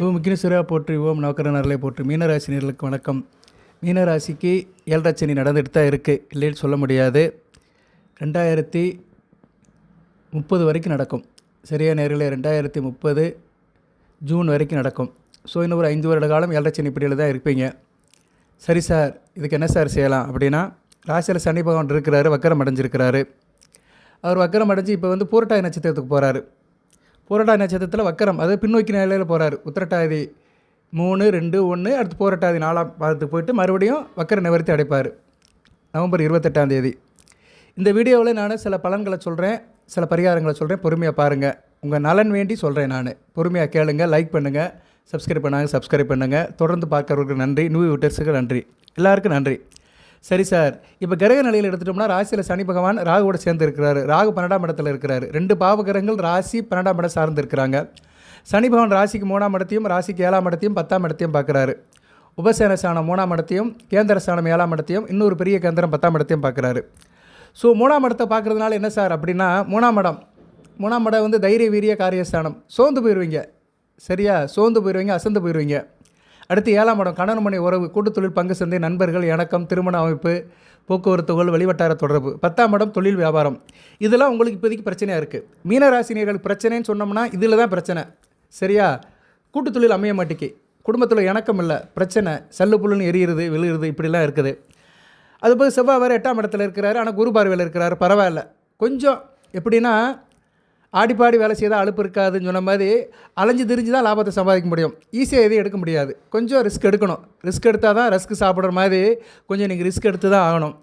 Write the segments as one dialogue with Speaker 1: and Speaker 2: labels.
Speaker 1: ஓம் விக்னேஸ்வரா போற்றி, ஓம் நவக்கர நரலை போற்றி. மீனராசினியர்களுக்கு வணக்கம். மீனராசிக்கு 7.5 சனி நடந்துட்டு தான் இருக்குது, இல்லைன்னு சொல்ல முடியாது. 2030 வரைக்கும் நடக்கும். சரியா நேரில் 2030 ஜூன் வரைக்கும் நடக்கும். ஸோ இன்னும் ஒரு 5 வருட காலம் 7.5 சனி பிடியில் தான் இருப்பீங்க. சரி சார், இதுக்கு என்ன சார் செய்யலாம் அப்படின்னா, ராசியில் சனி பகவான் இருக்கிறாரு, வக்கரம் அடைஞ்சிருக்கிறாரு. அவர் வக்கரம் அடைஞ்சு இப்போ வந்து பூரட்டாதி நட்சத்திரத்துக்கு போகிறாரு. பூரட்டாதி நட்சத்திரத்தில் வக்கரம், அதாவது பின்னோக்கி நிலையில் போகிறாரு. உத்திரட்டாதி 3, 2, 1, அடுத்து பூரட்டாதி 4ஆம் பாதத்துக்கு போயிட்டு மறுபடியும் வக்கர நிவர்த்தி அடைப்பார் நவம்பர் 28ஆம் தேதி. இந்த வீடியோவில் நான் சில பலன்களை சொல்கிறேன், சில பரிகாரங்களை சொல்கிறேன். பொறுமையாக பாருங்கள். உங்கள் நலன் வேண்டி சொல்கிறேன். நான் பொறுமையாக கேளுங்க, லைக் பண்ணுங்கள், சப்ஸ்கிரைப் பண்ணுங்கள். தொடர்ந்து பார்க்குறவர்களுக்கு நன்றி, நியூ வியூவர்ஸுக்கு நன்றி, எல்லாருக்கும் நன்றி. சரி சார், இப்போ கிரக நிலையில் எடுத்துட்டோம்னா, ராசியில் சனி பகவான் ராகுவோட சேர்ந்து இருக்கிறாரு. ராகு 12ஆம் இடத்துல இருக்கிறாரு. 2 பாவகிரகங்கள் ராசி 12ஆம் இடம் சார்ந்து இருக்கிறாங்க. சனி பகவான் ராசிக்கு 3ஆம் இடத்தையும், ராசிக்கு 7ஆம் இடத்தையும், 10ஆம் இடத்தையும் பார்க்குறாரு. உபசேன ஸ்தானம் 3ஆம் இடத்தையும், கேந்திர ஸ்தானம் 7ஆம் இடத்தையும், இன்னொரு பெரிய கேந்திரம் 10ஆம் இடத்தையும் பார்க்குறாரு. ஸோ 3ஆம் இடத்தை பார்க்குறதுனால என்ன சார் அப்படின்னா, 3ஆம் இடம் வந்து தைரிய வீரிய காரியஸ்தானம். சோர்ந்து போயிடுவீங்க. சரியா, சோர்ந்து போயிடுவீங்க, அசந்து போயிடுவீங்க. அடுத்து 7ஆம் இடம் கணவன் மனை உறவு, கூட்டுத்தொழில், பங்கு சந்தை, நண்பர்கள், இணக்கம், திருமண அமைப்பு, போக்குவரத்துகள், வெளிவட்டார தொடர்பு. 10ஆம் இடம் தொழில், வியாபாரம். இதெல்லாம் உங்களுக்கு இப்போதைக்கு பிரச்சனையாக இருக்குது. மீனராசினியர்கள் பிரச்சனைன்னு சொன்னோம்னா இதில் தான் பிரச்சனை. சரியா, கூட்டுத்தொழில் அமைய மாட்டேக்கு, குடும்பத்தில் இணக்கம் இல்லை, பிரச்சனை, சல்லு புல்லுன்னு எரியிறது, விழுகிறது, இப்படிலாம் இருக்குது. அதுபோல் செவ்வாய் வேறு 8ஆம் இடத்துல இருக்கிறாரு. ஆனால் குரு பார்வையில் இருக்கிறாரு. பரவாயில்ல. கொஞ்சம் எப்படின்னா, ஆடிப்பாடி வேலை செய்தால் அலுப்பு இருக்காதுன்னு சொன்ன மாதிரி அலைஞ்சு திரிஞ்சு தான் லாபத்தை சம்பாதிக்க முடியும். ஈஸியாக எதையும் எடுக்க முடியாது. கொஞ்சம் ரிஸ்க் எடுக்கணும். ரிஸ்க் எடுத்தால் தான் ரஸ்க் சாப்பிட்ற மாதிரி கொஞ்சம் நீங்கள் ரிஸ்க் எடுத்து தான் ஆகணும்.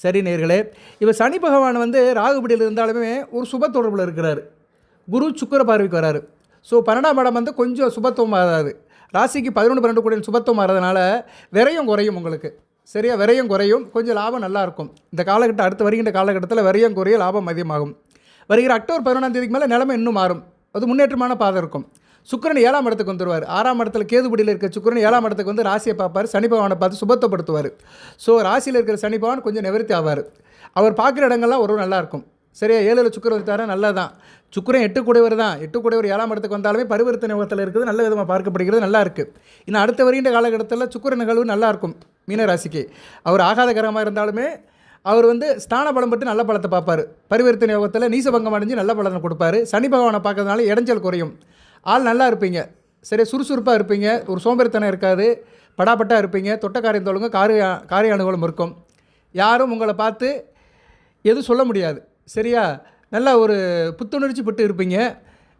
Speaker 1: சரி நேர்களே, இப்போ சனி பகவான் வந்து ராகுபடியில் இருந்தாலுமே ஒரு சுப தொடர்பில் இருக்கிறார். குரு சுக்கிர பார்வைக்கு வராரு. ஸோ 12ஆம் இடம் வந்து கொஞ்சம் சுபத்துவம் ஆகாது. ராசிக்கு 11, 12 கூட சுபத்துவம் ஆகிறதுனால விரயம் குறையும் உங்களுக்கு. சரியா, விரயம் குறையும், கொஞ்சம் லாபம் நல்லாயிருக்கும். இந்த காலகட்டம், அடுத்து வருகின்ற காலகட்டத்தில் விரயம் குறைய, லாபம் அதிகமாகும். வருகிற அக்டோபர் 11ஆம் தேதிக்கு மேலே நிலைமை இன்னும் மாறும். அது முன்னேற்றமான பாதை இருக்கும். சுக்கிரன் 7ஆம் இடத்துக்கு வந்துடுவார். 6ஆம் இடத்துல கேதுபடியில் இருக்க சுக்கிரன் 7ஆம் இடத்துக்கு வந்து ராசியை பார்ப்பார். சனி பகவானை பார்த்து சுபத்தப்படுத்துவார். ஸோ ராசியில் இருக்கிற சனி பகவான் கொஞ்சம் நிவர்த்தி ஆவார். அவர் பார்க்குற இடங்கள்லாம் ஒரு நல்லாயிருக்கும். சரியா, 7ல் சுக்கிரன் வந்துட்டாரா, நல்லது தான். சுக்கிரன் 8 கூடையவர் தான். 8 கூடையவர் 7ஆம் இடத்துக்கு வந்தாலுமே பரிவர்த்தனை யோகத்தில் இருக்குது, நல்ல விதமாக பார்க்கப்படுகிறது, நல்லா இருக்குது. இன்னும் அடுத்த வருகின்ற காலகட்டத்தில் சுக்கிர நிகழ்வு நல்லாயிருக்கும் மீனராசிக்கு. அவர் ஆகாத கிரகமாக இருந்தாலுமே அவர் வந்து ஸ்தான பலம் பட்டு நல்ல பலத்தை பார்ப்பார். பரிவர்த்தனை யோகத்தில் நீசபங்கம் அடைஞ்சு நல்ல பலனை கொடுப்பார். சனி பகவானை பார்க்கறதுனால இடைஞ்சல் குறையும். ஆள் நல்லா இருப்பீங்க. சரி, சுறுசுறுப்பாக இருப்பீங்க. ஒரு சோம்பேறித்தனம் இருக்காது. படாப்பட்டாக இருப்பீங்க. தொட்ட காரியம் தொழுங்க, காரிய அனுகூலம் இருக்கும். யாரும் உங்களை பார்த்து எதுவும் சொல்ல முடியாது. சரியா, நல்லா ஒரு புத்துணர்ச்சி பட்டு இருப்பீங்க.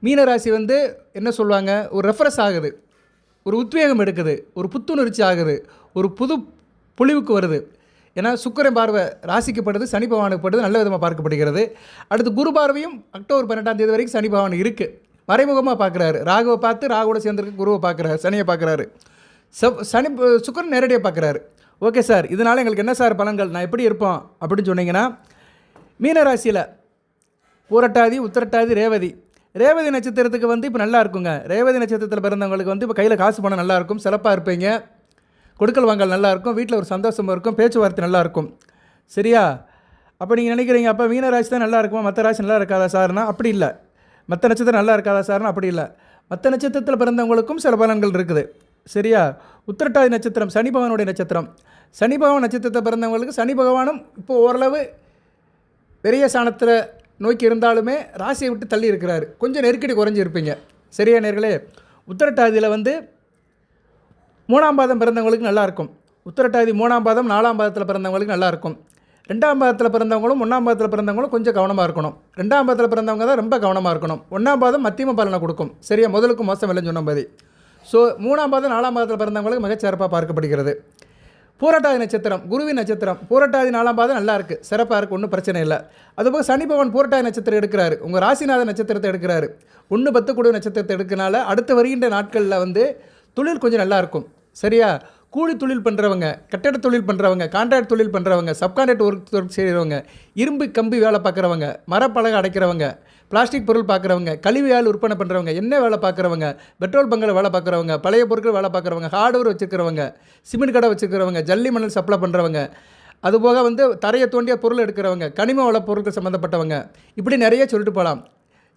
Speaker 1: மீனராசி வந்து என்ன சொல்லுவாங்க, ஒரு ரெஃப்ரெஷ் ஆகுது, ஒரு உத்வேகம் எடுக்குது, ஒரு புத்துணர்ச்சி ஆகுது, ஒரு புது பொலிவுக்கு வருது. ஏன்னா சுக்கிரன் பார்வை ராசிக்கு படுது, சனி பகவானுக்கு படுது, நல்ல விதமாக பார்க்கப்படுகிறது. அடுத்து குரு பார்வையும் அக்டோபர் 18ஆம் தேதி வரைக்கும் சனி பகவான் இருக்குது. மறைமுகமாக பார்க்குறாரு. ராகுவை பார்த்து, ராகுவோட சேர்ந்துருக்கு குருவை பார்க்குறாரு, சனியை பார்க்குறாரு. சுக்கிரன் நேரடியாக பார்க்குறாரு. ஓகே சார், இதனால் எங்களுக்கு என்ன சார் பலன்கள், நான் எப்படி இருப்போம் அப்படின்னு சொன்னீங்கன்னா, மீனராசியில் பூரட்டாதி, உத்திரட்டாதி, ரேவதி நட்சத்திரத்துக்கு வந்து இப்போ நல்லா இருக்குங்க. ரேவதி நட்சத்திரத்தில் பிறந்தவங்களுக்கு வந்து இப்போ கையில் காசு பணம் நல்லாயிருக்கும், சிறப்பாக இருப்பீங்க, கொடுக்கல் வாங்கல் நல்லாயிருக்கும், வீட்டில் ஒரு சந்தோஷமாக இருக்கும், பேச்சுவார்த்தை நல்லாயிருக்கும். சரியா, அப்போ நீங்கள் நினைக்கிறீங்க, அப்போ மீனராசி தான் நல்லா இருக்குமா, மற்ற ராசி நல்லா இருக்காதா சார்னா அப்படி இல்லை. மற்ற நட்சத்திரம் நல்லா இருக்காதா சார்னா அப்படி இல்லை. மற்ற நட்சத்திரத்தில் பிறந்தவங்களுக்கும் சில பலன்கள் இருக்குது. சரியா, உத்திரட்டாதி நட்சத்திரம் சனி பகவானுடைய நட்சத்திரம். சனி பகவான் நட்சத்திரத்தை பிறந்தவங்களுக்கு சனி பகவானும் இப்போது ஓரளவு பெரிய ஸ்தானத்தில் நோக்கி இருந்தாலுமே ராசியை விட்டு தள்ளி இருக்கிறாரு. கொஞ்சம் நெருக்கடி குறைஞ்சி இருப்பீங்க. சரியா நேர்களே, உத்திரட்டாதியில் வந்து 3ஆம் பாதம் பிறந்தவங்களுக்கு நல்லாயிருக்கும். உத்திரட்டாதி 3ஆம் பாதம் 4ஆம் பாதத்தில் பிறந்தவங்களுக்கு நல்லாயிருக்கும். 2ஆம் பாதத்தில் பிறந்தவங்களும் 1ஆம் பாதத்தில் பிறந்தவங்களும் கொஞ்சம் கவனமாக இருக்கணும். 2ஆம் பாதத்தில் பிறந்தவங்க தான் ரொம்ப கவனமாக இருக்கணும். 1ஆம் பாதம் மத்தியம பலனை கொடுக்கும். சரியா, முதலுக்கு மோசம் இல்லைன்னு சொன்ன மாதிரி. ஸோ 3ஆம் பாதம் 4ஆம் பாதத்தில் பிறந்தவங்களுக்கு மிகச்சிறப்பாக பார்க்கப்படுகிறது. பூரட்டாதி நட்சத்திரம் குருவின் நட்சத்திரம். பூரட்டாதி 4ஆம் பாதம் நல்லா இருக்குது, சிறப்பாக இருக்குது, ஒன்றும் பிரச்சனை இல்லை. அதுபோக சனி பகவான் பூரட்டாதி நட்சத்திரம் எடுக்கிறாரு. உங்கள் ராசிநாத நட்சத்திரத்தை எடுக்கிறாரு. 1, 10 கூட நட்சத்திரத்தை எடுக்கிறனால அடுத்து வருகின்ற நாட்களில் வந்து தொழில் கொஞ்சம் நல்லாயிருக்கும். சரியா, கூலி தொழில் பண்ணுறவங்க, கட்டட தொழில் பண்ணுறவங்க, கான்ட்ராக்ட் தொழில் பண்ணுறவங்க, சப்கான்ட்ராக்ட் ஒர்க் செய்கிறவங்க, இரும்பு கம்பி வேலை பார்க்குறவங்க, மரப்பலகை அடைக்கிறவங்க, பிளாஸ்டிக் பொருள் பார்க்குறவங்க, கழிவு ஆள் விற்பனை பண்ணுறவங்க, எண்ணெய் வேலை பார்க்குறவங்க, பெட்ரோல் பங்கில் வேலை பார்க்குறவங்க, பழைய பொருட்கள் வேலை பார்க்குறவங்க, ஹார்ட்வேர் வச்சுருக்கிறவங்க, சிமெண்ட் கடை வச்சுருக்கிறவங்க, ஜல்லி மணல் சப்ளை பண்ணுறவங்க, அதுபோக வந்து தரையை தோண்டிய பொருள் எடுக்கிறவங்க, கனிம வள பொருட்கள் சம்மந்தப்பட்டவங்க, இப்படி நிறைய சொல்லிட்டு போகலாம்.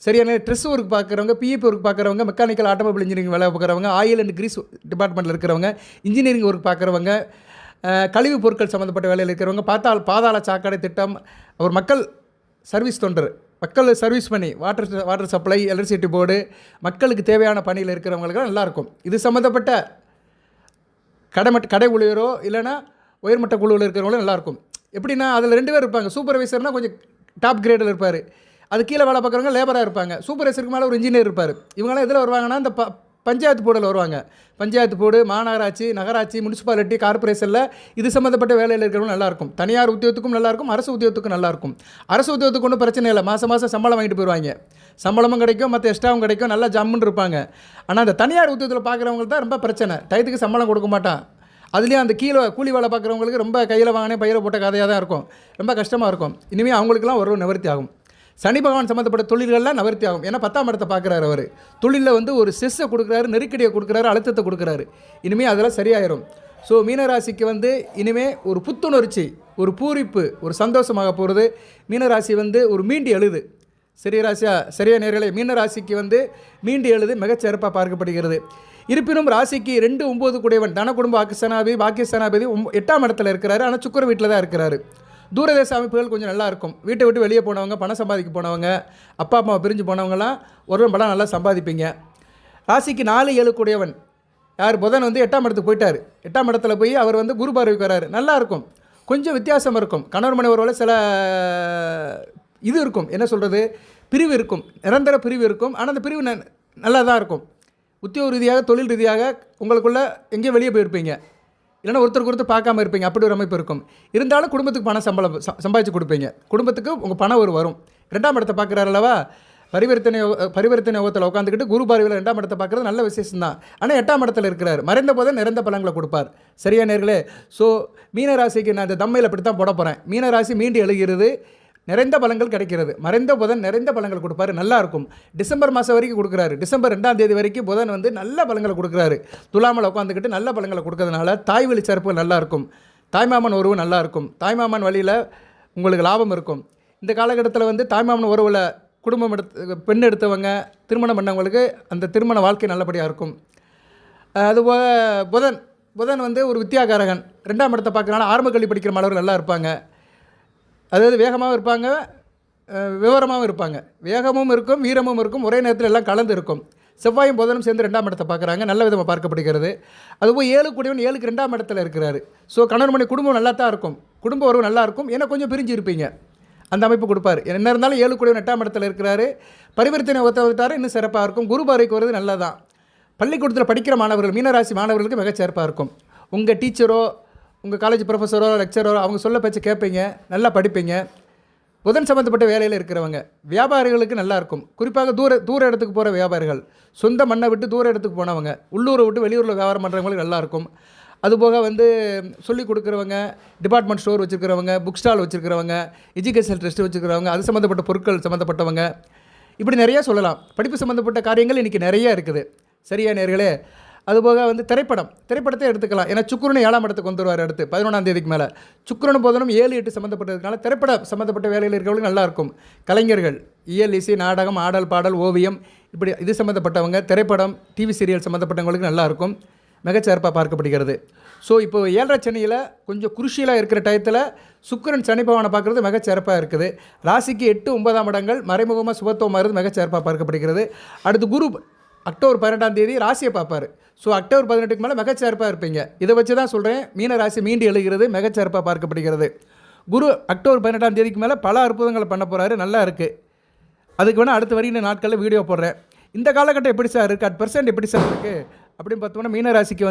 Speaker 1: சரியான ட்ரெஸ் ஒர்க் பார்க்குறவங்க, பிஇபி ஒர்க் பார்க்குறவங்க, மெக்கானிக்கல் ஆட்டோமொபைல் இன்ஜினியரிங் வேலை பார்க்குறவங்க, ஆயில் அண்ட் கிரீஸ் டிபார்ட்மெண்ட்டில் இருக்கிறவங்க, இன்ஜினியரிங் ஒர்க் பார்க்குறவங்க, கழிவுப் பொருட்கள் சம்மந்தப்பட்ட வேலையில் இருக்கிறவங்க, பாதாள சாக்கடை திட்டம், ஒரு மக்கள் சர்வீஸ் தொண்டர், மக்கள் சர்வீஸ் பண்ணி வாட்டர் சப்ளை, எலக்ட்ரிசிட்டி போர்டு, மக்களுக்கு தேவையான பணியில் இருக்கிறவங்களுக்கு நல்லாயிருக்கும். இது சம்மந்தப்பட்ட கடை ஊழியரோ இல்லைனா உயர்மட்ட குழுவில் இருக்கிறவங்களும் நல்லாயிருக்கும். எப்படின்னா அதில் 2 பேர் இருப்பாங்க. சூப்பர்வைசர்னால் கொஞ்சம் டாப் கிரேடில் இருப்பார், அது கீழே வேலை பார்க்குறவங்க லேபராக இருப்பாங்க. சூப்பர்வைசருக்கு மேலே ஒரு இன்ஜினியர் இருப்பார். இவங்களாம் எதில் வருவாங்கன்னா இந்த பஞ்சாயத்து போர்டில் வருவாங்க. பஞ்சாயத்து போர்டு, மாநகராட்சி, நகராட்சி, முனிசிபாலிட்டி, கார்பரேஷனில் இது சம்மந்தப்பட்ட வேலையில் இருக்கிறவங்க நல்லாயிருக்கும். தனியார் உத்தியோகத்துக்கும் நல்லாயிருக்கும், அரசு உத்தியோகத்துக்கும் நல்லாயிருக்கும். அரசு உத்தியோகத்துக்கு ஒன்றும் பிரச்சனை இல்லை, மாதம் சம்பளம் வாங்கிட்டு போயிடுவாங்க. சம்பளமும் கிடைக்கும், மற்ற எக்ஸ்ட்ராவும் கிடைக்கும், நல்லா ஜம்முன்னு இருப்பாங்க. ஆனால் அந்த தனியார் உத்தியோகத்தில் பார்க்குறவங்களுக்கு தான் ரொம்ப பிரச்சனை. டயத்துக்கு சம்பளம் கொடுக்க மாட்டான். அதுலேயும் அந்த கீழே கூலி வேலை பார்க்குறவங்களுக்கு ரொம்ப கையில் வாங்கினே பயிரை போட்ட கதையாக தான் இருக்கும், ரொம்ப கஷ்டமாக இருக்கும். இனிமேல் அவங்களுக்குலாம் ஒரு நிவர்த்தி ஆகும். சனி பகவான் சம்மந்தப்பட்ட தொழில்கள்லாம் நிவர்த்தி ஆகும். ஏன்னா 10ஆம் இடத்தை பார்க்குறாரு அவர். தொழிலில் ஒரு ஸ்ட்ரெஸ்ஸை கொடுக்குறாரு, நெருக்கடியை கொடுக்குறாரு, அழுத்தத்தை கொடுக்குறாரு. இனிமேல் அதெல்லாம் சரியாயிரும். ஸோ மீனராசிக்கு இனிமேல் ஒரு புத்துணர்ச்சி, ஒரு பூரிப்பு, ஒரு சந்தோஷமாக போகிறது. மீனராசி ஒரு மீண்டு எழுது. சரியா நேர்களே, மீனராசிக்கு மீண்டு எழுது மிகச்சிறப்பாக பார்க்கப்படுகிறது. இருப்பினும் ராசிக்கு 2, 9 கூடையவன் தன குடும்ப பாக்கியஸ்தானாபதி 8ஆம் இடத்துல இருக்கிறாரு. ஆனால் சுக்கிர வீட்டில் தான் இருக்கிறாரு. தூரதேச அமைப்புகள் கொஞ்சம் நல்லாயிருக்கும். வீட்டை விட்டு வெளியே போனவங்க, பணம் சம்பாதிக்க போனவங்க, அப்பா அம்மாவை பிரிஞ்சு போனவங்கலாம் ஒரு படம் நல்லா சம்பாதிப்பீங்க. ராசிக்கு 4, 7 கூடையவன் யார்? புதன் 8ஆம் இடத்துக்கு போயிட்டார். 8ஆம் இடத்துல போய் அவர் குரு பார்வைக்கு வராரு. நல்லாயிருக்கும், கொஞ்சம் வித்தியாசம் இருக்கும். கணவர் மனைவி ஒருவேளை சில இது இருக்கும், என்ன சொல்கிறது, பிரிவு இருக்கும், நிரந்தர பிரிவு இருக்கும். ஆனால் அந்த பிரிவு நல்லா தான் இருக்கும். உத்தியோக ரீதியாக, தொழில் ரீதியாக உங்களுக்குள்ளே எங்கேயும் வெளியே போயிருப்பீங்க, இல்லைன்னா ஒருத்தருக்கு பார்க்காம இருப்பீங்க. அப்படி ஒரு அமைப்பு இருக்கும். இருந்தாலும் குடும்பத்துக்கு பணம் சம்பாதிச்சு கொடுப்பீங்க. குடும்பத்துக்கு உங்கள் பணம் வரும். 2ஆம் இடத்தை பார்க்குறாரு அல்லவா, பரிவர்த்தனை யோகத்தில் உட்காந்துக்கிட்டு குரு பார்வையில் 2ஆம் இடத்தை பார்க்குறது நல்ல விசேஷம் தான். ஆனால் 8ஆம் இடத்துல இருக்கிறார். மறைந்த போதே நிறைந்த பலன்களை கொடுப்பார். சரியா நேர்களே? ஸோ மீனராசிக்கு நான் இந்த தம்மையில் அப்படி தான் போட போகிறேன். மீனராசி மீண்டு எழுகிறது, நிறைந்த பலன்கள் கிடைக்கிறது. மறைந்த புதன் நிறைந்த பலன்கள் கொடுப்பாரு, நல்லாயிருக்கும். டிசம்பர் மாதம் வரைக்கும் கொடுக்குறாரு. டிசம்பர் 2ஆம் தேதி வரைக்கும் புதன் நல்ல பலன்களை கொடுக்குறாரு. துலாமல் உட்காந்துக்கிட்டு நல்ல பலன்களை கொடுக்கறதுனால தாய் வழி சிறப்பு நல்லாயிருக்கும். தாய்மாமன் உறவு நல்லாயிருக்கும். தாய்மாமன் வழியில் உங்களுக்கு லாபம் இருக்கும். இந்த காலகட்டத்தில் தாய்மாமன் உறவில் குடும்பம் பெண் எடுத்தவங்க, திருமணம் பண்ணவங்களுக்கு அந்த திருமண வாழ்க்கை நல்லபடியாக இருக்கும். அதுபோக புதன் ஒரு வித்தியாகாரகன். 2ஆம் இடத்தை பார்க்கறனால ஆரம்ப கல்வி படிக்கிற மாணவர்கள் நல்லா இருப்பாங்க. அதாவது வேகமாகவும் இருப்பாங்க, விவரமாகவும் இருப்பாங்க. வேகமும் இருக்கும், வீரமும் இருக்கும், ஒரே நேரத்தில் எல்லாம் கலந்து இருக்கும். செவ்வாயும் புதனும் சேர்ந்து 2ஆம் இடத்தை பார்க்குறாங்க, நல்ல விதமாக பார்க்கப்படுகிறது. அதுபோல் 7 கூடியவன் 7க்கு 2ஆம் இடத்துல இருக்கிறாரு. ஸோ கணவன் மணி குடும்பம் நல்லா தான் இருக்கும், குடும்ப உறவு நல்லா இருக்கும். ஏன்னா கொஞ்சம் பிரிஞ்சு இருப்பீங்க, அந்த அமைப்பு கொடுப்பார். என்ன இருந்தாலும் 7 கூடியவன் 8ஆம் இடத்துல இருக்கிறாரு. பரிவர்த்தனை ஒருத்தவிட்டார், இன்னும் சிறப்பாக இருக்கும். குரு பார்வைக்கு வருது நல்லதான். பள்ளிக்கூடத்தில் படிக்கிற மாணவர்கள், மீனராசி மாணவர்களுக்கு மிகச்சிறப்பாக இருக்கும். உங்கள் டீச்சரோ, உங்கள் காலேஜ் ப்ரொஃபஸரோ, லெக்சரோ அவங்க சொல்ல பேச்சு கேட்பீங்க, நல்லா படிப்பீங்க. புதன் சம்மந்தப்பட்ட வேலையில் இருக்கிறவங்க, வியாபாரிகளுக்கு நல்லாயிருக்கும். குறிப்பாக தூர இடத்துக்கு போகிற வியாபாரிகள், சொந்த மண்ணை விட்டு தூர இடத்துக்கு போனவங்க, உள்ளூரை விட்டு வெளியூரில் வியாபாரம் பண்ணுறவங்களுக்கு நல்லாயிருக்கும். அதுபோக சொல்லிக் கொடுக்குறவங்க, டிபார்ட்மெண்ட் ஸ்டோர் வச்சுருக்கிறவங்க, புக் ஸ்டால் வச்சுருக்கிறவங்க, எஜுகேஷனல் ட்ரஸ்ட் வச்சுருக்கிறவங்க, அது சம்மந்தப்பட்ட பொருட்கள் சம்மந்தப்பட்டவங்க, இப்படி நிறையா சொல்லலாம். படிப்பு சம்மந்தப்பட்ட காரியங்கள் இன்றைக்கி நிறையா இருக்குது. சரியா நேர்களே? அதுபோக திரைப்படத்தை எடுத்துக்கலாம். ஏன்னா சுக்கிரன் 7ஆம் இடத்துக்கு வந்துடுவார். அடுத்து 11ஆம் தேதிக்கு மேலே சுக்கிரனும் புதனும் 7, 8 சம்மந்தப்பட்டதுனால சம்மந்தப்பட்ட வேலையில் இருக்கிறவங்களுக்கு நல்லாயிருக்கும். கலைஞர்கள், இயல், இசை, நாடகம், ஆடல், பாடல், ஓவியம், இப்படி இது சம்மந்தப்பட்டவங்க, திரைப்படம், டிவி சீரியல் சம்மந்தப்பட்டவங்களுக்கு நல்லாயிருக்கும். மிகச்சிறப்பாக பார்க்கப்படுகிறது. ஸோ இப்போ 7.5 சனியில் கொஞ்சம் குருஷியலாக இருக்கிற டயத்தில் சுக்கிரன் சனி பகவானை பார்க்குறது மிகச்சிறப்பாக இருக்குது. ராசிக்கு 8, 9ஆம் இடங்கள் மறைமுகமாக சுபத்துவமாக இருந்து மிகச்சிறப்பாக பார்க்கப்படுகிறது. அடுத்து குரு அக்டோபர் 18ஆம் தேதி ராசியை பார்ப்பார். ஸோ அக்டோபர் 18க்கு மேலே மிகச்சிறப்பாக இருப்பீங்க. இதை வச்சு தான் சொல்கிறேன், மீன ராசி மீண்டு எழுகிறது, மிகச்சிறப்பாக பார்க்கப்படுகிறது. குரு அக்டோபர் 18ஆம் தேதிக்கு மேலே பல அற்புதங்களை பண்ண போகிறாரு, நல்லா இருக்குது. அதுக்கு வேணால் அடுத்த வருகிற நாட்களில் வீடியோ போடுறேன். இந்த காலகட்டம் எப்படி சார் இருக்குது, 8% எப்படி சார் இருக்குது அப்படின்னு பார்த்தோம்னா, மீனராசிக்கு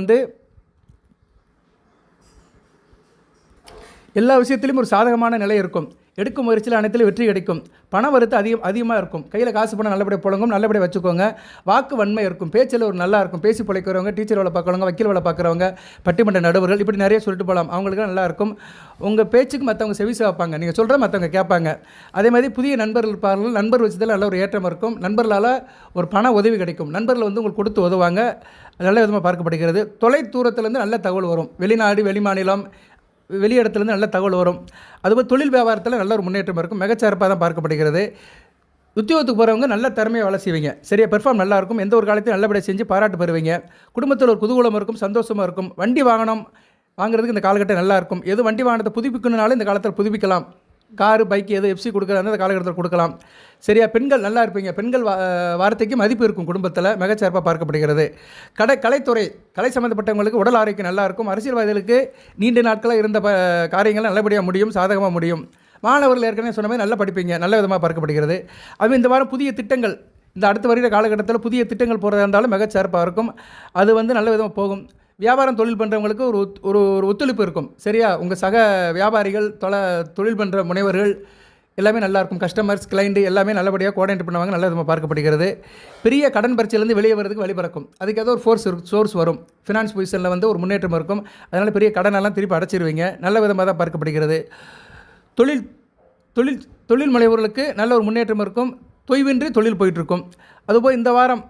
Speaker 1: எல்லா விஷயத்திலும் ஒரு சாதகமான நிலை இருக்கும். எடுக்கும் முயற்சியில் அனைத்திலும் வெற்றி கிடைக்கும். பண வரத்து அதிகமாக இருக்கும். கையில் காசு பணம் நல்லபடியாக புழங்கும், நல்லபடியாக வச்சுக்கோங்க. வாக்கு வன்மை இருக்கும், பேச்சில் ஒரு நல்லா இருக்கும். பேசி பிழைக்கிறவங்க, டீச்சர் வேலை பார்க்குறவங்க, வக்கீல் வேலை பார்க்குறவங்க, பட்டிமன்ற நடுவர்கள், இப்படி நிறைய சொல்லிட்டு போகலாம். அவங்களுக்குலாம் நல்லாயிருக்கும். உங்கள் பேச்சுக்கு மற்றவங்க செவிசை வைப்பாங்க, நீங்கள் சொல்கிற மற்றவங்க கேட்பாங்க. அதே மாதிரி புதிய நண்பர்கள் இருப்பார்கள். நண்பர் வச்சதில் நல்ல ஒரு ஏற்றம் இருக்கும். நண்பர்களால் ஒரு பண உதவி கிடைக்கும். நண்பர்கள் உங்களுக்கு கொடுத்து உதவுவாங்க, நல்ல விதமாக பார்க்கப்படுகிறது. தொலை தூரத்துலேருந்து நல்ல தகவல் வரும். வெளிநாடு, வெளிமாநிலம், வெளி இடத்துலேருந்து நல்ல தகவல் வரும். அதுபோல் தொழில் வியாபாரத்தில் நல்ல ஒரு முன்னேற்றம் இருக்கும். மிகச்சிறப்பாக தான் பார்க்கப்படுகிறது. உத்தியோகத்துக்கு போகிறவங்க நல்ல திறமையாக வேலை செய்வீங்க. சரியா பெர்ஃபார்ம் நல்லாயிருக்கும். எந்த ஒரு காலத்தையும் நல்லபடியாக செஞ்சு பாராட்டு பெறுவீங்க. குடும்பத்தில் ஒரு குதூகலம் இருக்கும், சந்தோஷமாக இருக்கும். வண்டி வாங்குறதுக்கு இந்த காலகட்டம் நல்லாயிருக்கும். எது வண்டி வாகனத்தை புதுப்பிக்கணுனாலும் இந்த காலத்தில் புதுப்பிக்கலாம். காரு, பைக்கு எது எஃப்சி கொடுக்குறாங்க அந்த காலகட்டத்தில் கொடுக்கலாம். சரியா பெண்கள் நல்லா இருப்பீங்க. பெண்கள் வார்த்தைக்கு மதிப்பு இருக்கும் குடும்பத்தில், மிகச்சிறப்பாக பார்க்கப்படுகிறது. கலை சம்மந்தப்பட்டவங்களுக்கு உடல் ஆரோக்கியம் நல்லாயிருக்கும். அரசியல்வாதிகளுக்கு நீண்ட நாட்களாக இருந்த காரியங்கள் நல்லபடியாக முடியும், சாதகமாக முடியும். மாணவர்கள் ஏற்கனவே சொன்ன மாதிரி நல்லா படிப்பீங்க, நல்ல விதமாக பார்க்கப்படுகிறது. அது இந்த வாரம் புதிய திட்டங்கள், இந்த அடுத்து வருகிற காலகட்டத்தில் புதிய திட்டங்கள் போகிறதா இருந்தாலும் மிகச்சிறப்பாக இருக்கும். அது நல்ல விதமாக போகும். வியாபாரம் தொழில் பண்ணுறவங்களுக்கு ஒரு ஒத்துழைப்பு இருக்கும். சரியா உங்கள் சக வியாபாரிகள் தொழில் பண்ணுற முனைவர்கள் எல்லாமே நல்லாயிருக்கும். கஸ்டமர்ஸ், கிளைண்ட்டு எல்லாமே நல்லபடியாக கோஆர்டினேட் பண்ணுவாங்க, நல்ல விதமாக பார்க்கப்படுகிறது. பெரிய கடன் பரீட்சையிலேருந்து வெளியே வரதுக்கு வழி பிறக்கும். அதுக்கு ஏதோ ஒரு சோர்ஸ் வரும். ஃபினான்ஸ் பொசிஷனில் ஒரு முன்னேற்றம் இருக்கும். அதனால் பெரிய கடனெல்லாம் திருப்பி அடைச்சிருவீங்க, நல்ல விதமாக தான் பார்க்கப்படுகிறது. தொழில் முனைவோர்களுக்கு நல்ல ஒரு முன்னேற்றம் இருக்கும். தொய்வின்றி தொழில் போயிட்டுருக்கும். அதுபோல் இந்த வாரம்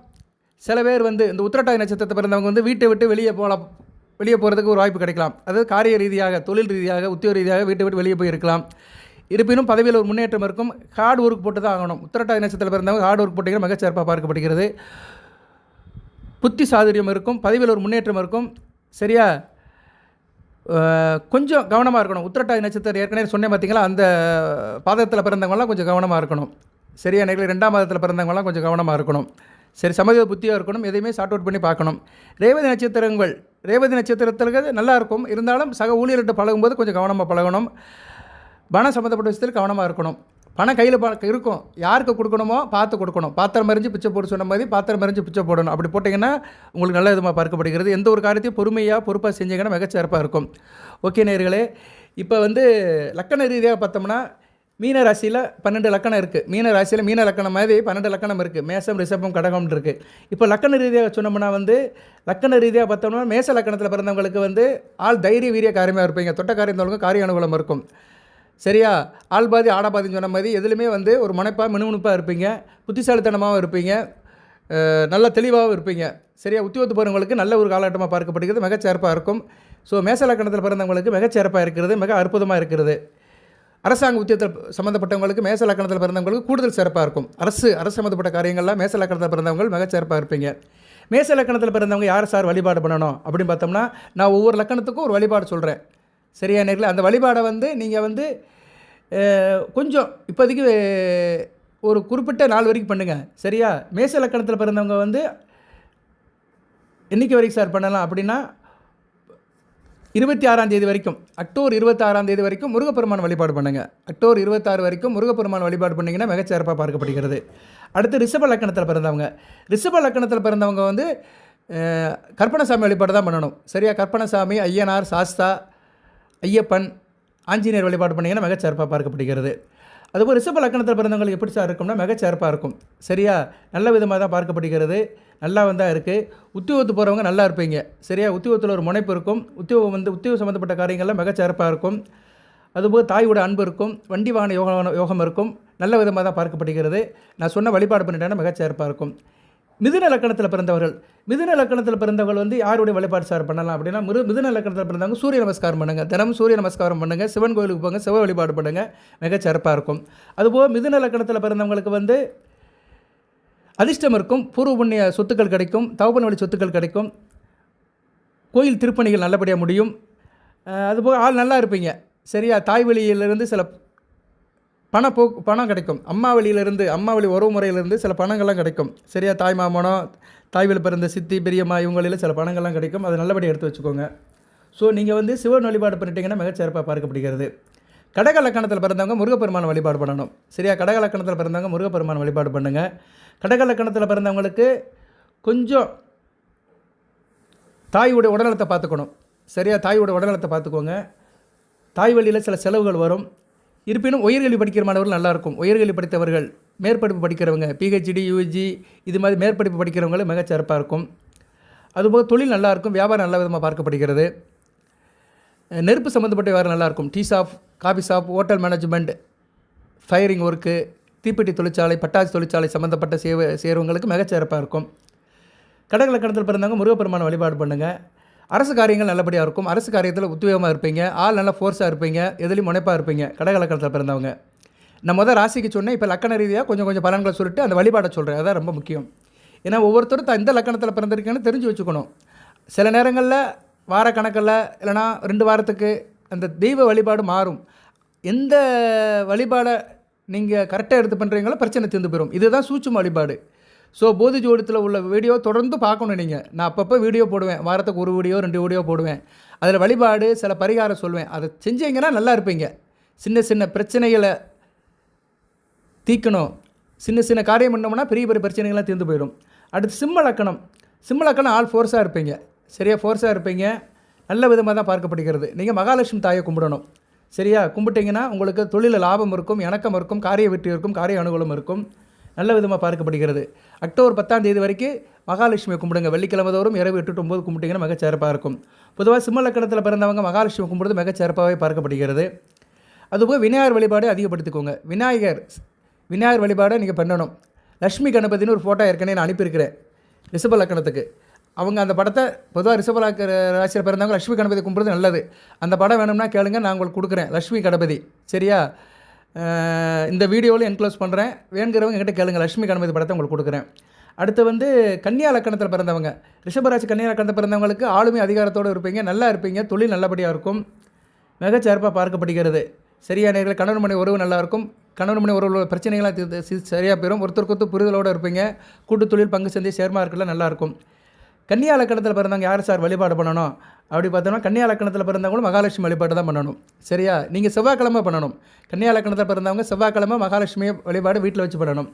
Speaker 1: சில பேர் இந்த உத்திரட்டாதி நட்சத்திரத்தை பிறந்தவங்க வீட்டை விட்டு வெளியே போகிறதுக்கு ஒரு வாய்ப்பு கிடைக்கலாம். அதாவது காரிய ரீதியாக, தொழில் ரீதியாக, உத்தியோக ரீதியாக வீட்டை விட்டு வெளியே போய் இருக்கலாம். இருப்பினும் பதவியில் ஒரு முன்னேற்றம் இருக்கும். ஹார்ட் ஒர்க் போட்டு தான் ஆகணும். உத்திரட்டாதி நட்சத்திரத்தில் பிறந்தவங்க ஹார்ட் ஒர்க் போட்டிங்கன்னா மிகச்சிறப்பாக பார்க்கப்படுகிறது. புத்தி சாதுரியம் இருக்கும். பதவியில் ஒரு முன்னேற்றம் இருக்கும். சரியா கொஞ்சம் கவனமாக இருக்கணும். உத்திரட்டாதி நட்சத்திரம் ஏற்கனவே சொன்னேன் பார்த்தீங்களா, அந்த பாதத்தில் பிறந்தவங்களாம் கொஞ்சம் கவனமாக இருக்கணும். சரியா நேரில் 2ஆம் பாதத்தில் பிறந்தவங்களாம் கொஞ்சம் கவனமாக இருக்கணும். சரி சமூக புத்தியாக இருக்கணும். எதையுமே ஷார்ட் அவுட் பண்ணி பார்க்கணும். ரேவதி நட்சத்திரத்தில் நல்லாயிருக்கும். இருந்தாலும் சக ஊழியர்கிட்ட பழகும்போது கொஞ்சம் கவனமாக பழகணும். பணம் சம்மந்தப்பட்ட விஷயத்தில் கவனமாக இருக்கணும். பணம் கையில் இருக்கும், யாருக்கு கொடுக்கணுமோ பார்த்து கொடுக்கணும். பாத்திரம் மறிஞ்சு பிச்சை போட்டு சொன்ன மாதிரி பாத்திரம் மறிஞ்சு பிச்சை போடணும். அப்படி போட்டிங்கன்னா உங்களுக்கு நல்ல விதமாக பார்க்கப்படுகிறது. எந்த ஒரு காரியத்தையும் பொறுப்பாக செஞ்சீங்கன்னா மிகச்சிறப்பாக இருக்கும். ஓகே நேயர்களே, இப்போ லக்கண ரீதியாக பார்த்தோம்னா மீன ராசியில் 12 லக்கணம் இருக்குது. மீன லக்கணம் மாதிரி 12 லக்கணம் இருக்குது. மேசம், ரிஷபம், கடகம்னு இருக்குது. இப்போ லக்கண ரீதியாக சொன்னோம்னா லக்கண ரீதியாக பார்த்தோம்னா மேச லக்கணத்தில் பிறந்தவங்களுக்கு ஆள் தைரிய வீரிய காரியமாக இருப்பீங்க. தொட்ட காரியம் காரிய அனுகூலம் இருக்கும். சரியா ஆள் பாதி ஆடபாதின்னு சொன்ன மாதிரி எதுலையுமே ஒரு மினுமுணுப்பாக இருப்பீங்க. புத்திசாலித்தனமாகவும் இருப்பீங்க, நல்ல தெளிவாகவும் இருப்பீங்க. சரியா உத்தியோகத்து போகிறவங்களுக்கு நல்ல ஒரு காலகட்டமாக பார்க்கப்படுகிறது, மிகச்சிறப்பாக இருக்கும். ஸோ மேச லக்கணத்தில் பிறந்தவங்களுக்கு மிகச்சிறப்பாக இருக்கிறது, மிக அற்புதமாக இருக்கிறது. அரசாங்க உத்தியோகத்தில் சம்மந்தப்பட்டவங்களுக்கு மேச லக்கணத்தில் பிறந்தவங்களுக்கு கூடுதல் சிறப்பாக இருக்கும். அரசு சம்மந்தப்பட்ட காரியங்கள்லாம் மேச லக்கணத்தில் பிறந்தவங்க மிகச்சிறப்பாக இருப்பீங்க. மேச லக்கணத்தில் பிறந்தவங்க யார் சார் வழிபாடு பண்ணணும் அப்படின்னு பார்த்தோம்னா, நான் ஒவ்வொரு லக்கணத்துக்கும் ஒரு வழிபாடு சொல்கிறேன். சரியா நேரில் அந்த வழிபாடை நீங்கள் கொஞ்சம் இப்போதைக்கு ஒரு குறிப்பிட்ட நாள் வரைக்கும் பண்ணுங்கள். சரியா மேச லக்கணத்தில் பிறந்தவங்க என்றைக்கு வரைக்கும் சார் பண்ணலாம் அப்படின்னா 26ஆம் தேதி வரைக்கும், அக்டோபர் 26ஆம் தேதி வரைக்கும் முருகப்பெருமான் வழிபாடு பண்ணுங்கள். அக்டோபர் 26 வரைக்கும் முருகப்பெருமான் வழிபாடு பண்ணிங்கன்னா மிகச்சிறப்பாக பார்க்கப்படுகிறது. அடுத்து ரிஷப லக்கணத்தில் பிறந்தவங்க கற்பனசாமி வழிபாடு தான் பண்ணணும். சரியா கற்பனசாமி, ஐயனார், சாஸ்தா, ஐயப்பன், ஆஞ்சநேயர் வழிபாடு பண்ணிங்கன்னா மிகச்சிறப்பாக பார்க்கப்படுகிறது. அதுபோல் ரிஷப லக்கணத்தில் பிறந்தவங்களுக்கு எப்படி சார் இருக்கும்னா மிகச்சிறப்பாக இருக்கும். சரியா நல்ல விதமாக தான் பார்க்கப்படுகிறது, நல்லா தான் இருக்குது. உத்தியோகத்து போகிறவங்க நல்லா இருப்பீங்க. சரியா உத்தியோகத்தில் ஒரு முனைப்பு இருக்கும். உத்தியோகம் சம்மந்தப்பட்ட காரியங்கள்லாம் மிகச்சிறப்பாக இருக்கும். அதுபோல் தாயோட அன்பு இருக்கும். வண்டி வாகன யோகம் இருக்கும். நல்ல விதமாக தான் பார்க்கப்படுகிறது. நான் சொன்ன வழிபாடு பண்ணிட்டேன்னா மிகச்சிறப்பாக இருக்கும். மிதுன லக்கணத்தில் பிறந்தவர்கள் யாருடைய வழிபாடு சார் பண்ணலாம் அப்படின்னா மிதுன லக்கணத்தில் பிறந்தவங்க சூரிய நமஸ்காரம் பண்ணுங்கள். தினமும் சூரிய நமஸ்காரம் பண்ணுங்கள். சிவன் கோயிலுக்கு போங்க, சிவ வழிபாடு பண்ணுங்கள், மிகச்சிறப்பாக இருக்கும். அதுபோல் மிதுன லக்கணத்தில் பிறந்தவங்களுக்கு அதிர்ஷ்டம் இருக்கும். பூர்வ புண்ணிய சொத்துக்கள் கிடைக்கும். தகப்பன் வழி சொத்துக்கள் கிடைக்கும். கோயில் திருப்பணிகள் நல்லபடியாக முடியும். அதுபோல் ஆள் நல்லா இருப்பீங்க. சரியா தாய் வழியிலிருந்து சில பணம் கிடைக்கும். அம்மா வழி உறவு முறையிலிருந்து சில பணங்கள்லாம் கிடைக்கும். சரியா தாய் மாமனோ, தாய்வழி பிறந்த சித்தி, பெரியம்மா இவங்களில் சில பணங்கள்லாம் கிடைக்கும். அதை நல்லபடியாக எடுத்து வச்சுக்கோங்க. ஸோ நீங்கள் சிவன் வழிபாடு பண்ணிட்டீங்கன்னா மிகச்சிறப்பாக பார்க்கப்படுகிறது. கடக லக்கணத்தில் பிறந்தவங்க முருகப்பெருமான வழிபாடு பண்ணணும். சரியா கடக லக்கணத்தில் பிறந்தவங்க முருகப்பெருமான வழிபாடு பண்ணுங்கள். கடக லக்கணத்தில் பிறந்தவங்களுக்கு கொஞ்சம் தாயோடைய உடல்நலத்தை பார்த்துக்கணும். சரியா தாயோட உடல்நலத்தை பார்த்துக்கோங்க. தாய் வழியில் சில செலவுகள் வரும். இருப்பினும் உயர்கல்வி படிக்கிற மாணவர்கள் நல்லாயிருக்கும். உயர்கல்வி படித்தவர்கள், மேற்படிப்பு படிக்கிறவங்க, பிஹெச்டி, யூஜி இது மாதிரி மேற்படிப்பு படிக்கிறவங்களும் மிகச்சிறப்பாக இருக்கும். அதுபோல் தொழில் நல்லாயிருக்கும். வியாபாரம் நல்ல விதமாக பார்க்கப்படுகிறது. நெருப்பு சம்மந்தப்பட்ட வியாபாரம் நல்லாயிருக்கும். Tea shop, coffee shop, hotel management, firing work, தீப்பெட்டி தொழிற்சாலை, பட்டாசு தொழிற்சாலை சம்மந்தப்பட்ட செய்கிறவங்களுக்கு மிகச்சிறப்பாக இருக்கும். கடக லக்கணத்தில் பிறந்தவங்க முருகப்பெருமான வழிபாடு பண்ணுங்கள். அரசு காரியங்கள் நல்லபடியாக இருக்கும். அரசு காரியத்தில் உத்வேகமாக இருப்பீங்க. ஆள் நல்லா ஃபோர்ஸாக இருப்பீங்க. எதுலேயும் முனைப்பாக இருப்பீங்க கடக லக்கணத்தில் பிறந்தவங்க. நான் ராசிக்கு சொன்னேன். இப்போ லக்கண ரீதியாக கொஞ்சம் கொஞ்சம் பலன்களை சொல்லிட்டு அந்த வழிபாடை சொல்கிறேன். அதுதான் ரொம்ப முக்கியம். ஏன்னா ஒவ்வொருத்தரும் எந்த லக்கணத்தில் பிறந்திருக்கேன்னு தெரிஞ்சு வச்சுக்கணும். சில நேரங்களில் வார கணக்கில் இல்லைனா 2 வாரத்துக்கு அந்த தெய்வ வழிபாடு மாறும். எந்த வழிபாடை நீங்கள் கரெக்டாக எடுத்து பண்ணுறீங்களோ பிரச்சனை தீர்ந்து போயிடும். இதுதான் சூட்சும வழிபாடு. ஸோ போதி ஜோதிடத்தில் உள்ள வீடியோ தொடர்ந்து பார்க்கணும் நீங்கள். நான் அப்பப்போ வீடியோ போடுவேன். வாரத்துக்கு 1 வீடியோ 2 வீடியோ போடுவேன். அதில் வழிபாடு சில பரிகாரம் சொல்வேன். அதை செஞ்சீங்கன்னா நல்லா இருப்பீங்க. சின்ன சின்ன பிரச்சனைகளை தீர்க்கணும். சின்ன சின்ன காரியம் பண்ணோம்னா பெரிய பெரிய பிரச்சனைகள்லாம் தீர்ந்து போயிடும். அடுத்து சிம்ம லக்கணம் ஆல் ஃபோர்ஸாக இருப்பீங்க. சரியா ஃபோர்ஸாக இருப்பீங்க. நல்ல விதமாக தான் பார்க்கப்படுகிறது. நீங்கள் மகாலட்சுமி தாயை கும்பிடணும். சரியா கும்பிட்டிங்கன்னா உங்களுக்கு தொழிலில் லாபம் இருக்கும், இணக்கம் இருக்கும், காரிய வெற்றி இருக்கும், காரிய அனுகூலம் இருக்கும். நல்ல விதமாக பார்க்கப்படுகிறது. அக்டோபர் 10ஆம் தேதி வரைக்கும் மகாலட்சுமியை கும்பிடுங்க. வெள்ளிக்கிழமை தோறும் இரவு 8 to 9 கும்பிட்டிங்கன்னா மிகச்சிறப்பாக இருக்கும். பொதுவாக சிம்ம லக்கணத்தில் பிறந்தவங்க மகாலட்சுமி கும்பிடுறது மிகச்சிறப்பாகவே பார்க்கப்படுகிறது. அதுபோல் விநாயகர் வழிபாடு அதிகப்படுத்திக்கோங்க. விநாயகர் வழிபாடை நீங்கள் பண்ணணும். லட்சுமி கணபதினு ஒரு ஃபோட்டோ ஏற்கனவே நான் அனுப்பியிருக்கிறேன் ரிஷப லக்கணத்துக்கு. அவங்க அந்த படத்தை பொதுவாக ரிஷப ராசியில் பிறந்தவங்க லட்சுமி கணபதி கும்பிட்றது நல்லது. அந்த படம் வேணும்னா கேளுங்க, நான் உங்களுக்கு கொடுக்குறேன். லட்சுமி கணபதி சரியா. இந்த வீடியோவில் என்க்ளோஸ் பண்ணுறேன். வேணுங்கிறவங்க என்கிட்ட கேளுங்க. லட்சுமி கணபதி படத்தை உங்களுக்கு கொடுக்குறேன். அடுத்து கன்னியா லக்கணத்தில் பிறந்தவங்க, ரிஷபராசி கன்னியா லக்கணத்தில் பிறந்தவங்களுக்கு ஆளுமை அதிகாரத்தோடு இருப்பீங்க. நல்லா இருப்பீங்க. தொழில் நல்லபடியாக இருக்கும். மிகச்சிறப்பாக பார்க்கப்படுகிறது. சரியான நேரத்தில் கணவன் மனைவி உறவு நல்லாயிருக்கும். கணவன் மனைவி உறவு பிரச்சனைகளாக சரியாக போயிடும். ஒருத்தருக்கு புரிதலோடு இருப்பீங்க. கூட்டு தொழில் பங்கு சந்தை ஷேர் மார்க்கெட்டில் நல்லாயிருக்கும். கன்னியா லக்கணத்தில் பிறந்தவங்க யார் சார் வழிபாடு பண்ணணும் அப்படி பார்த்தோம்னா, கன்னியா லக்கணத்தில் பிறந்தவங்களும் மகாலட்சுமி வழிபாடு தான் பண்ணணும். சரியா நீங்கள் செவ்வாய்க்கிழமை பண்ணணும். கன்னியா லக்கணத்தில் பிறந்தவங்க செவ்வாய்க்கிழமை மகாலட்சுமி வழிபாடு வீட்டில் வச்சு பண்ணணும்.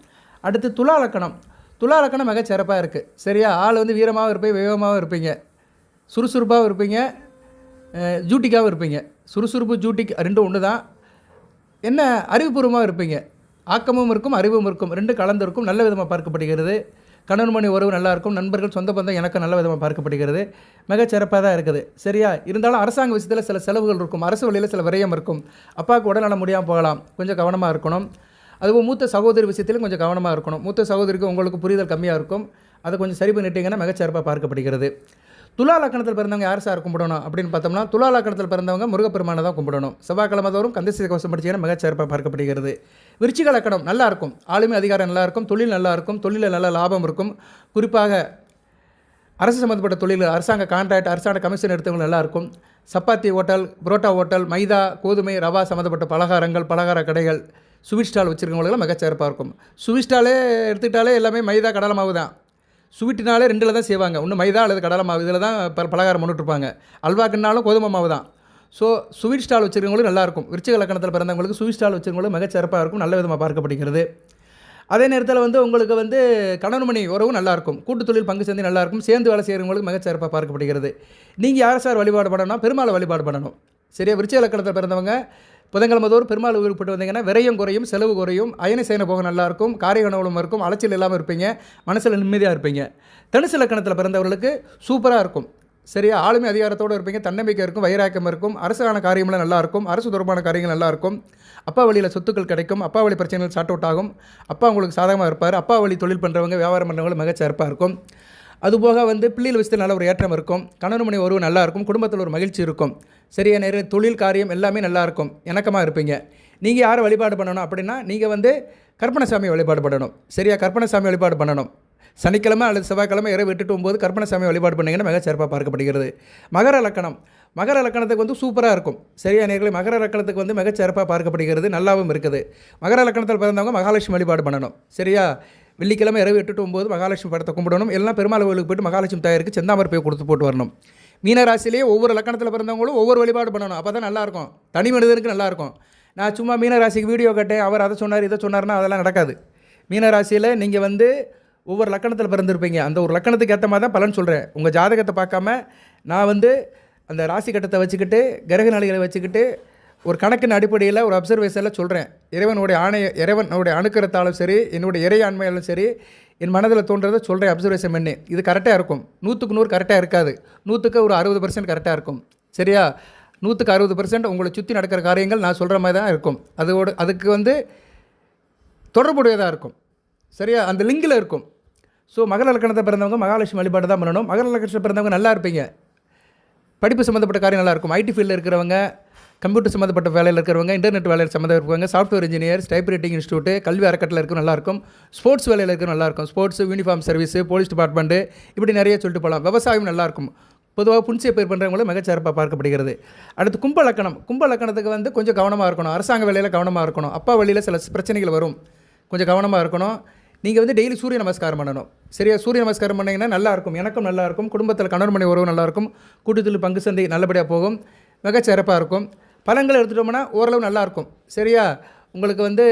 Speaker 1: அடுத்து துலா லக்கணம் மிக சிறப்பாக இருக்குது. சரியா ஆள் வீரமாகவும் இருப்பீங்க, வேகமாகவும் இருப்பீங்க, சுறுசுறுப்பாகவும் இருப்பீங்க, ஜூட்டிக்காகவும் இருப்பீங்க. சுறுசுறுப்பு ஜூட்டிக் 2 ஒன்று தான். என்ன அறிவுபூர்வமாக இருப்பீங்க. ஆக்கமும் இருக்கும், அறிவும் இருக்கும், 2 கலந்து இருக்கும். நல்ல விதமாக பார்க்கப்படுகிறது. கணவன் மணி உறவு நல்லாயிருக்கும். நண்பர்கள் சொந்த பந்தம் எனக்கு நல்ல விதமாக பார்க்கப்படுகிறது. மிகச்சிறப்பாக தான் இருக்குது. சரியா இருந்தாலும் அரசாங்க விஷயத்தில் சில செலவுகள் இருக்கும். அரசு வழியில் சில விரயம் இருக்கும். அப்பாவுக்கு உடல்நலம் முடியாமல் போகலாம். கொஞ்சம் கவனமாக இருக்கணும். அதுவும் மூத்த சகோதரி விஷயத்திலும் கொஞ்சம் கவனமாக இருக்கணும். மூத்த சகோதரிக்கு உங்களுக்கு புரிதல் கம்மியாக இருக்கும். அதை கொஞ்சம் சரி பண்ணிட்டீங்கன்னா மிகச்சிறப்பாக பார்க்கப்படுகிறது. துலா லக்கணத்தில் பிறந்தவங்க யார் சார் கும்பிடணும் அப்படின்னு பார்த்தோம்னா, துலா லக்கணத்தில் பிறந்தவங்க முருகப்பெருமானை தான் கும்பிடணும். செவ்வாய்க்கிழமை தோறும் கந்தசஷ்டி கவசம் படிச்சிங்கன்னா மிகச்சிறப்பாக பார்க்கப்படுகிறது. விருச்சிக லக்கணம் நல்லாயிருக்கும். ஆளுமை அதிகாரம் நல்லாயிருக்கும். தொழில் நல்லாயிருக்கும். தொழிலில் நல்ல லாபம் இருக்கும். குறிப்பாக அரசு சம்மந்தப்பட்ட தொழில், அரசாங்க கான்ட்ராக்ட், அரசாங்க கமிஷன் எடுத்தவங்க நல்லாயிருக்கும். சப்பாத்தி ஹோட்டல், புரோட்டா ஹோட்டல், மைதா, கோதுமை, ரவா சம்மந்தப்பட்ட பலகாரங்கள், பலகார கடைகள், ஸ்வீட் ஸ்டால் வச்சுருக்கவங்களுக்கெல்லாம் மிகச்சிறப்பாக இருக்கும். ஸ்வீட் ஸ்டாலே எடுத்துக்கிட்டாலே எல்லாமே மைதா கடலை மாவு தான். ஸ்வீட்டுனாலே 2 தான் செய்வாங்க. ஒன்று மைதா அல்லது கடலை மாவு. இதில் தான் பலகாரம் பண்ணிட்டுருப்பாங்க. அல்வாக்குனாலும் கோதுமை மாவு தான். ஸோ ஸ்வீட் ஸ்டால் வச்சுருக்கவங்களும் நல்லாயிருக்கும். விருச்சிக லக்கணத்தில் பிறந்தவங்களுக்கு ஸ்வீட் ஸ்டால் வச்சுருக்கவங்களும் மிகச்சிறப்பாக இருக்கும். நல்ல விதமாக பார்க்கப்படுகிறது. அதே நேரத்தில் உங்களுக்கு கணவன் மணி உறவும் நல்லாயிருக்கும். கூட்டு தொழில் பங்கு சந்தை நல்லாயிருக்கும். சேர்ந்து வேலை செய்கிறவங்களுக்கு மிகச்சிறப்பாக பார்க்கப்படுகிறது. நீங்கள் யார் சார் வழிபாடு பண்ணணும்னா, பெருமாளை வழிபாடு பண்ணணும். சரியா விருச்சிக லக்கணத்தில் பிறந்தவங்க புதன்கிழமை தோறும் பெருமாள் ஊருக்கு வந்தீங்கன்னா விரயம் குறையும், செலவு குறையும், அயன சேன போக நல்லாயிருக்கும், காரிய கனவுலம் இருக்கும், அலைச்சல் இல்லாமல் இருப்பீங்க, மனசில் நிம்மதியாக இருப்பீங்க. தனுசு லக்கணத்தில் பிறந்தவர்களுக்கு சூப்பராக இருக்கும். சரியா ஆளுமை அதிகாரத்தோடு இருப்பீங்க. தன்னம்பிக்கை இருக்கும், வைராக்கியம் இருக்கும், அரசான காரியம்லாம் நல்லாயிருக்கும், அரசு தொடர்பான காரியங்கள் நல்லாயிருக்கும். அப்பா வழியில் சொத்துக்கள் கிடைக்கும். அப்பா வழி பிரச்சனைகள் சார்ட் அவுட் ஆகும். அப்பா உங்களுக்கு சாதகமாக இருப்பார். அப்பா வழி தொழில் பண்ணுறவங்க, வியாபாரம் பண்ணுறவங்க மிகச்சிறப்பாக இருக்கும். அதுபோக பிள்ளைகள் விஷயத்தில் நல்ல ஒரு ஏற்றம் இருக்கும். கணவன் மணி உறவு நல்லாயிருக்கும். குடும்பத்தில் ஒரு மகிழ்ச்சி இருக்கும். சரியா நேர தொழில் காரியம் எல்லாமே நல்லாயிருக்கும். இணக்கமாக இருப்பீங்க. நீங்கள் யாரை வழிபாடு பண்ணணும் அப்படின்னா, நீங்கள் கற்பனசாமி வழிபாடு பண்ணணும். சரியா கற்பனசாமி வழிபாடு பண்ணணும். சனிக்கிழமை அல்லது செவ்வாய்க்கிழமை இரவு 8 to 9 கற்பனசாமி வழிபாடு பண்ணிங்கன்னா மிகச்சிறப்பாக பார்க்கப்படுகிறது. மகர லக்கணத்துக்கு சூப்பராக இருக்கும். சரியா நேர்களை மகர லக்கணத்துக்கு மிகச்சிறப்பாக பார்க்கப்படுகிறது. நல்லாவும் இருக்குது. மகர லக்கணத்தில் பிறந்தவங்க மகாலட்சுமி வழிபாடு பண்ணணும். சரியா வெள்ளிக்கிழமை இரவு 8 to 9 மகாலட்சுமி படத்தை கும்பிடணும். எல்லாம் பெருமாள் கோவிலுக்கு போய்ட்டு மகாலட்சுமி தாயருக்கு செந்தாமரை போய் கொடுத்து போட்டு வரணும். மீனராசிலேயே ஒவ்வொரு லக்கணத்தில் பிறந்தவங்களும் ஒவ்வொரு வழிபாடு பண்ணணும். அப்போ தான் நல்லாயிருக்கும். தனி மனிதனுக்கு நல்லாயிருக்கும். நான் சும்மா மீனராசிக்கு வீடியோ கேட்டேன், அவர் அதை சொன்னார் இதை சொன்னார்னா அதெல்லாம் நடக்காது. மீனராசியில் நீங்கள் ஒவ்வொரு லக்கணத்தில் பிறந்திருப்பீங்க. அந்த ஒரு லக்கணத்துக்கு ஏற்ற மாதிரி தான் பலன் சொல்கிறேன். உங்கள் ஜாதகத்தை பார்க்காம நான் அந்த ராசி கட்டத்தை வச்சுக்கிட்டு, கிரக நிலைகளை வச்சுக்கிட்டு, ஒரு கணக்கின் அடிப்படையில் ஒரு அப்சர்வேஷனில் சொல்கிறேன். இறைவனுடைய அணுக்கரத்தாலும் சரி, என்னுடைய இறையாண்மையாலும் சரி, என் மனதில் தோன்றதை சொல்கிறேன். அப்சர்வேஷன் பண்ணி இது கரெக்டாக இருக்கும். 100க்கு 100 கரெக்டாக இருக்காது. 100க்கு ஒரு 60% கரெக்டாக இருக்கும். சரியா 100க்கு 60% உங்களை சுற்றி நடக்கிற காரியங்கள் நான் சொல்கிற மாதிரி தான் இருக்கும். அதுக்கு தொடர்புடையதாக இருக்கும். சரியா அந்த லிங்கில் இருக்கும். ஸோ மகர லக்கணத்தை பிறந்தவங்க மகாலட்சுமி வழிபாடு தான் பண்ணணும். மகர லக்கணத்தில் பிறந்தவங்க நல்லா இருப்பீங்க. படிப்பு சம்மந்தப்பட்ட காரியம் நல்லாயிருக்கும். ஐடி ஃபீல்டில் இருக்கிறவங்க, கம்ப்யூட்டர் சம்மந்தப்பட்ட வேலையில் இருக்கிறவங்க, இன்டர்நெட் வேலையில் சம்மந்தம் இருக்கிறவங்க, software engineer, type writing institute, கல்வி அறக்கட்டளை இருக்கும் நல்லாயிருக்கும். ஸ்போர்ட்ஸ் வேலையில் இருக்கிற நல்லாயிருக்கும். Sports, uniform service, police department, இப்படி நிறைய சொல்லிட்டு போகலாம். விவசாயம் நல்லாயிருக்கும். பொதுவாக புன்சிய பயிர் பண்ணுறவங்களும் மிகச்சிறப்பாக பார்க்கப்படுகிறது. அடுத்து கும்ப லக்கணம். கும்ப லக்கணத்துக்கு வந்து கொஞ்சம் கவனமாக இருக்கணும். அரசாங்க வேலையில் கவனமாக இருக்கணும். அப்பா வழியில் சில பிரச்சனைகள் வரும், கொஞ்சம் கவனமாக இருக்கணும். நீங்கள் வந்து டெய்லி சூரிய நமஸ்காரம் பண்ணணும். சரியா? சூரிய நமஸ்காரம் பண்ணிங்கன்னா நல்லாயிருக்கும். எனக்கும் நல்லாயிருக்கும். குடும்பத்தில் கணவன் மனைவி உறவு நல்லாயிருக்கும். கூட்டுத்தொழில் பங்கு சந்தை நல்லபடியாக போகும். மிகச்சிறப்பாக இருக்கும். பழங்கள் எடுத்துட்டோம்னா ஓரளவு நல்லாயிருக்கும். சரியா? உங்களுக்கு வந்து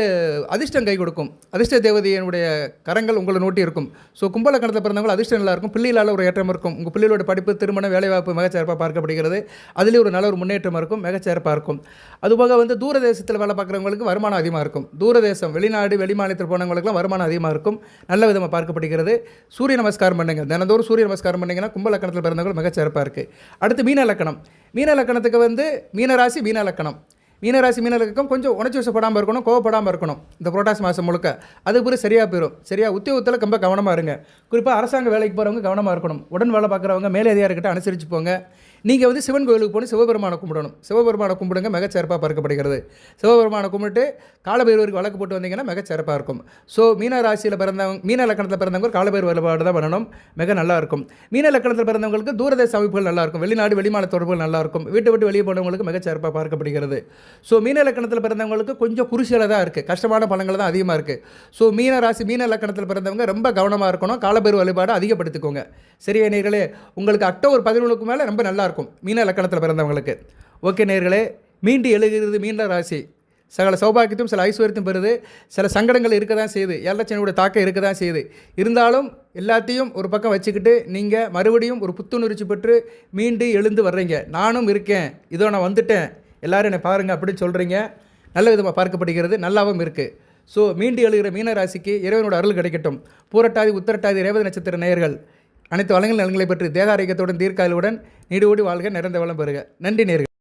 Speaker 1: அதிர்ஷ்டம் கை கொடுக்கும். அதிர்ஷ்ட தேவதையினுடைய கரங்கள் உங்களை நோட்டி இருக்கும். ஸோ கும்பலக்கணத்தில் பிறந்தவங்க அதிர்ஷ்டம் நல்லாயிருக்கும். பிள்ளைகளால் ஒரு ஏற்றம் இருக்கும். உங்கள் பிள்ளைகளோட படிப்பு, திருமணம், வேலைவாய்ப்பு மிகச்சிறப்பாக பார்க்கப்படுகிறது. அதிலே ஒரு நல்ல ஒரு முன்னேற்றம் இருக்கும். மிகச்சிறப்பாக இருக்கும். அதுபோக வந்து தூரதேசத்தில் வேலை பார்க்குறவங்களுக்கு வருமானம் அதிகமாக இருக்கும். தூரதேசம், வெளிநாடு, வெளிமாநிலத்தில் போனவங்களுக்குலாம் வருமானம் அதிகமாக இருக்கும். நல்ல விதமாக பார்க்கப்படுகிறது. சூரிய நமஸ்காரம் பண்ணுங்கள். தினந்தோறும் சூரிய நமஸ்காரம் பண்ணிங்கன்னா கும்பலக்கணத்தில் பிறந்தவங்க மிகச்சிறப்பாக இருக்குது. அடுத்து மீன லக்கணம். மீன லக்கணத்துக்கு வந்து மீனராசி, மீன லக்கணம். மீனராசி, மீனலக்கம் கொஞ்சம் உணர்ச்சி வசப்படாமல் இருக்கணும், கோவப்படாமல் இருக்கணும் இந்த புரட்டாசி மாதம் முழுக்க. அதுக்கு பிறகு சரியாக போயிடும். சரியா? உத்தியோகத்தில் ரொம்ப கவனமாக இருங்க. குறிப்பாக அரசாங்க வேலைக்கு போகிறவங்க கவனமாக இருக்கணும். உடன் வேலை பார்க்குறவங்க மேலதிகாரிகிட்ட அனுசரித்து போங்க. நீங்கள் வந்து சிவன் கோயிலுக்கு போகணும், சிவபெருமானை கும்பிடணும். சிவபெருமானை கும்பிடுங்க, மிகச்சிறப்பாக பார்க்கப்படுகிறது. சிவபெருமானை கும்பிட்டு காலபைரவருக்கு வழக்கு போட்டு வந்தீங்கன்னா மிகச்சிறப்பாக இருக்கும். ஸோ மீன ராசியில் பிறந்தவங்க, மீன லக்கணத்தில் பிறந்தவங்க காலபைரவர் வழிபாடு தான் பண்ணணும். மிக நல்லா இருக்கும். மீன லக்கணத்தில் பிறந்தவங்களுக்கு தூரதேச அமைப்புகள் நல்லாயிருக்கும். வெளிநாடு, வெளிமாநில தொடர்புகள் நல்லாயிருக்கும். வீட்டை விட்டு வெளியே போனவங்களுக்கு மிகச்சிறப்பாக பார்க்கப்படுகிறது. ஸோ மீன லக்கணத்தில் பிறந்தவங்களுக்கு கொஞ்சம் குருசியில் தான் இருக்குது. கஷ்டமான பலங்கள் தான் அதிகமாக இருக்குது. ஸோ மீன ராசி, மீன லக்கணத்தில் பிறந்தவங்க ரொம்ப கவனமாக இருக்கணும். காலபைரவர் வழிபாடு அதிகப்படுத்திக்கோங்க. சரியா நேயர்களே? உங்களுக்கு அக்டோபர் 11க்கு மேலே ரொம்ப நல்லாயிருக்கும் மீன லக்கணத்தில் பிறந்தவங்களுக்கு. ஓகே நேயர்களே, மீண்டு எழுகிறது மீன ராசி. சகல சௌபாக்கியத்தையும் சில ஐஸ்வர்யத்தையும் பெறுது. சில சங்கடங்கள் இருக்க தான் செய்யுது. ஏழச்சனியுடைய தாக்கம் இருக்க தான் செய்யுது. இருந்தாலும் எல்லாத்தையும் ஒரு பக்கம் வச்சுக்கிட்டு நீங்கள் மறுபடியும் ஒரு புத்துணர்ச்சி பெற்று மீண்டு எழுந்து வர்றீங்க. நானும் இருக்கேன், இதோ நான் வந்துட்டேன், எல்லோரும் என்னை பாருங்கள் அப்படின்னு சொல்கிறீங்க. நல்ல விதமாக பார்க்கப்படுகிறது. நல்லாவும் இருக்குது. ஸோ மீண்டு எழுகிற மீன ராசிக்கு இறைவனோட அருள் கிடைக்கட்டும். பூரட்டாதி, உத்தரட்டாதி, ரேவதி நட்சத்திர நேயர்கள் அனைத்து வளங்கள் நலன்களை பற்றி தேக ஆரோக்கியத்துடன், தீர்க்காயுடன், நீடு ஓடி வாழ்க, நிறைந்த வளம் பெறுக. நன்றி நேயர்களே.